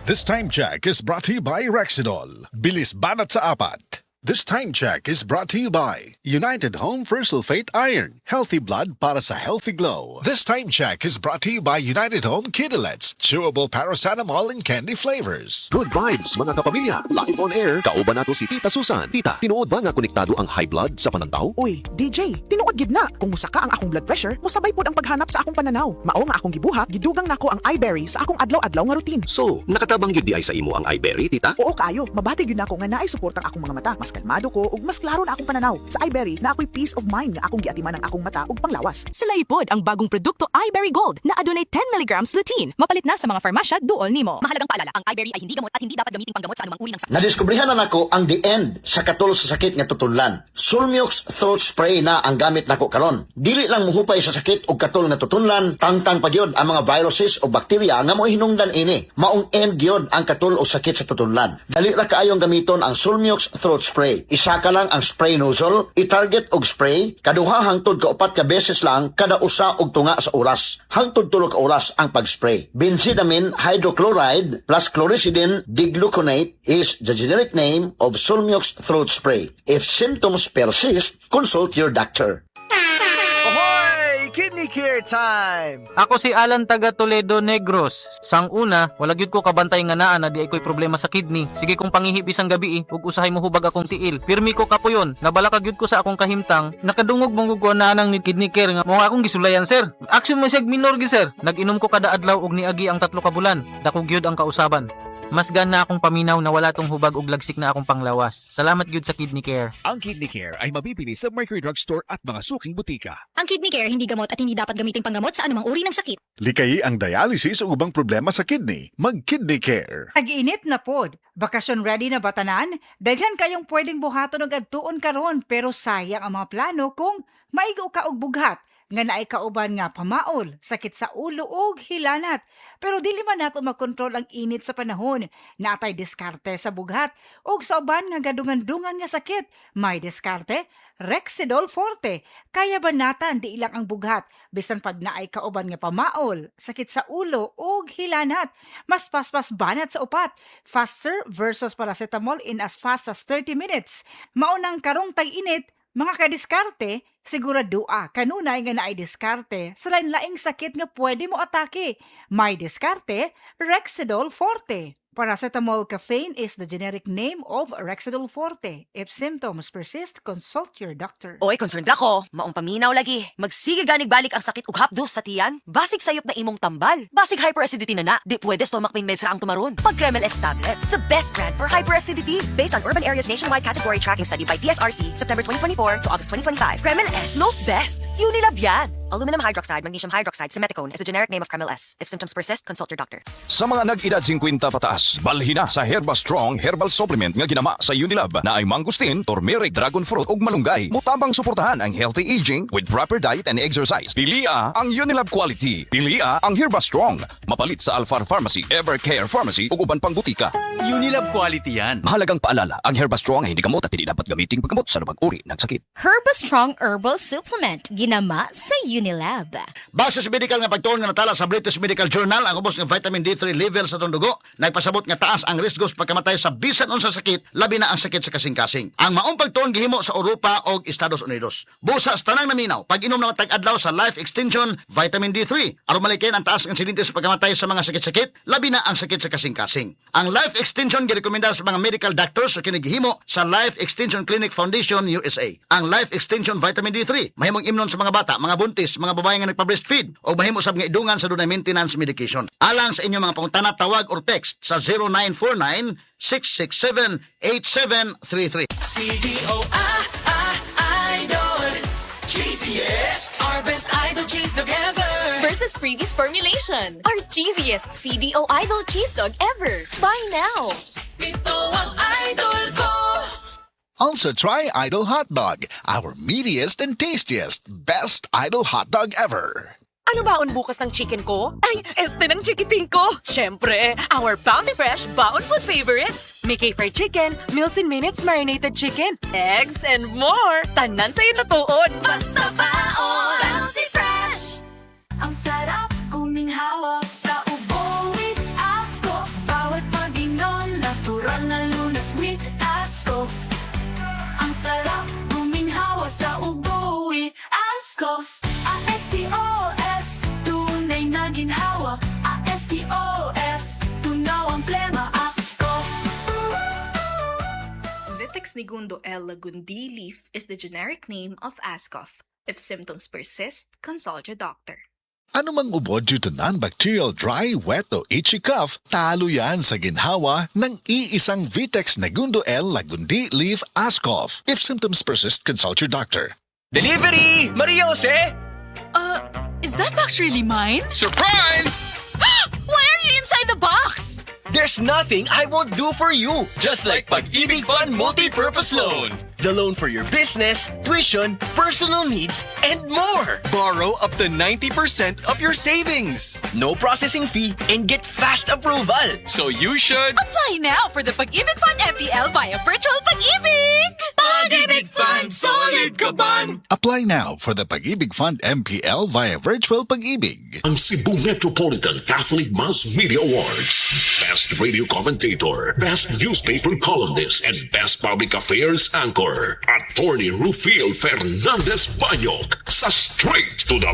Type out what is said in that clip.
This time check is brought to you by Rexidol. Bilis banat sa apat. This time check is brought to you by United Home for Sulfate Iron. Healthy blood para sa healthy glow. This time check is brought to you by United Home Kidulets. Chewable paracetamol and candy flavors. Good vibes mga kapamilya. Live on air. Kauban nato si Tita Susan. Tita, tinuod ba nga konektado ang high blood sa panantaw? Uy, DJ, tinuod gid na. Kung musaka ang akong blood pressure, musabay pod ang paghanap sa akong pananaw. Mao nga akong gibuhat, gidugang nako ang iBerry sa akong adlaw-adlaw nga routine. So, nakatabang yun di ay sa imo ang iBerry, Tita? Oo kayo, mabati gyud nako nga naay support ang akong mga mata. Mas kalmado ko ug mas klaro na akong pananaw. Sa iBerry na ako'y peace of mind nga akong giatiman ang akong mata ug panglawas. Sulaipod ang bagong produkto iBerry Gold na adunay 10 mg lutein. Mapalit na sa mga farmasya duol nimo. Mahalagang paalala, ang iBerry ay hindi gamot at hindi dapat gamiting panggamot sa anumang uri ng sakit. Nadiskubrihan na nako ang the end sa katol sa sakit nga tutunlan. Sulmiox throat spray na ang gamit nako karon. Dili lang muhupay sa sakit og katol nga tutunlan, tangtang pa gyud ang mga viruses o bakterya nga mo hinungdan ini. Maong end gyud ang katol o sakit sa tutunlan. Dali ra kaayong gamiton ang Sulmiox throat spray. Isa ka lang ang spray nozzle, i-target og spray, kaduha hangtod ka 4 ka beses lang kada usa og tunga sa oras. Hangtod 3 ka oras ang pag-spray. Benzidamine hydrochloride plus chlorhexidine digluconate is the generic name of Sulmiox throat spray. If symptoms persist, consult your doctor. Ahoy! Kidney Care time! Ako si Alan taga Toledo Negros. Sang una, wala gyud ko kabantay nga naa na di ay ko'y problema sa kidney. Sige kong pangihip isang gabi ug usahay mo hubag akong tiil. Pirmi ko kapuyon, nabala ka gyud ko sa akong kahimtang. Nakadungog mong gugwana nang ni Kidney Care nga mo akong gisulayan sir. Action mo siya minor gi sir. Nag-inom ko kada adlaw og niagi ang 3 ka bulan. Dako gyud ang kausaban. Mas gana akong paminaw na wala tong hubag ug lagsik na akong panglawas. Salamat gyud sa Kidney Care. Ang Kidney Care ay mabibili sa Mercury Drugstore at mga suking butika. Ang Kidney Care hindi gamot at hindi dapat gamiting panggamot sa anumang uri ng sakit. Likayi ang dialysis o ubang problema sa kidney. Mag-Kidney Care. Tag-init na pod. Bakasyon ready na batanan? Daghan kayong pwedeng buhaton og adtuon karon pero sayang ang mga plano kung maigo ka og bughat nga naay kauban nga pamaol, sakit sa ulo ug hilanat. Pero dili man nato makontrol ang init sa panahon. Natay diskarte sa bughat ug sa uban nga gadungan-dungan nga sakit. May diskarte, Rexidol Forte. Kaya banatan di ilang ang bughat bisan pag naay kauban nga pamaol, sakit sa ulo ug hilanat. Mas paspas banat sa upat. Faster versus paracetamol in as fast as 30 minutes. Maunang karong tag-init, mga kadiskarte, siguradua kanunay nga naay diskarte sa lain-laing sakit nga pwede mo atake. May diskarte, Rexidol Forte. Paracetamol caffeine is the generic name of Rexidol Forte. If symptoms persist, consult your doctor. Oy, concerned ako. Maong paminaw lagi. Magsige ganig balik ang sakit ug hapdos sa tiyan. Basig sayop na imong tambal. Basig hyperacidity na. Di pwede stomach pain meds ra ang tumaron. Pag Kremel S tablet, the best brand for hyperacidity. Based on Urban Areas Nationwide Category Tracking Study by PSRC, September 2024 to August 2025. Kremel S knows best. Unilab yan. Aluminum hydroxide, magnesium hydroxide, simeticone is the generic name of Kremel S. If symptoms persist, consult your doctor. Sa mga nag-edad 50 pataas, balhin na sa Herba Strong Herbal Supplement nga ginama sa Unilab na ay mangustin, turmeric, dragon fruit ug malunggay. Mutabang suportahan ang healthy aging with proper diet and exercise. Pilia ang Unilab quality. Pilia ang Herba Strong. Mapalit sa Alphar Pharmacy, Evercare Pharmacy ug uban pang butika. Unilab quality yan. Mahalagang paalala, ang Herba Strong ay hindi gamot at hindi dapat gamiting paggamot sa anumang uri ng sakit. Herba Strong Herbal Supplement ginama sa Unilab. Base sa medical nga pagtuon nga natala sa British Medical Journal, ang ubos ng vitamin D3 level sa tong dugo nagpasabot nga taas ang riskos pagkamatay sa bisan unsa sakit, labi na ang sakit sa kasing-kasing. Ang maong pagtuon gihimo sa Europa o Estados Unidos. Busa sa tanang naminaw, pag-inom na matag-adlaw sa Life Extension Vitamin D3 aron malikin ang taas ng insidente sa pagkamatay sa mga sakit-sakit, labi na ang sakit sa kasing-kasing. Ang Life Extension girekomenda sa mga medical doctors sa kinigihimo sa Life Extension Clinic Foundation USA. Ang Life Extension Vitamin D3 mahimong imnon sa mga bata, mga buntis, mga babae nga nagpa-breastfeed o mahimo sab nga idungan sa dunay maintenance medication. Alang sa inyong mga pangutana, tawag or text sa 0949-667-8733. Idol, cheesiest, our best idol cheese dog ever. Versus previous formulation. Our cheesiest CDO Idol cheese dog ever. Buy now. Ito ang idol ko. Also try Idol Hot Dog, our meatiest and tastiest, best Idol hot dog ever. Ano baon bukas ng chicken ko? Ay, este ng chikiting ko. Siyempre, our Bounty Fresh Baon Food Favorites. Mickey Fried Chicken, Meals in Minutes Marinated Chicken, eggs, and more. Tanan sa'yo na tuon. Basta baon! Bounty Fresh! Ang sarap kuming hawak sa ubo with Asco. Bawat Herbal na lunas with Ascoff. Ang sarap guminhawa sa ubo with Ascoff. A-S-C-O-F, tunay na ginhawa. A-S-C-O-F, tunaw ang plema. Ascoff. Vitex Nigundo L. Lagundi leaf is the generic name of Ascoff. If symptoms persist, consult your doctor. Ano mang ubod due to non-bacterial dry, wet o itchy cough, talo yan sa ginhawa ng iisang Vitex Negundo L Lagundi Leaf Ascoff. If symptoms persist, consult your doctor. Delivery! Maria Jose! Is that box really mine? Surprise! Why are you inside the box? There's nothing I won't do for you. Just like Pag-ibig Fund Multi-Purpose Loan. The loan for your business, tuition, personal needs, and more. Borrow up to 90% of your savings. No processing fee and get fast approval. So you should... Apply now for the Pag-ibig Fund MPL via Virtual Pag-ibig! Pag-ibig Fund, solid ka ban? Apply now for the Pag-ibig Fund MPL via Virtual Pag-ibig. Ang Cebu Metropolitan Catholic Mass Media Awards. Best Radio Commentator, Best Newspaper Columnist, and Best Public Affairs Anchor. Attorney Rufiel Fernandez Banyok sa Straight to the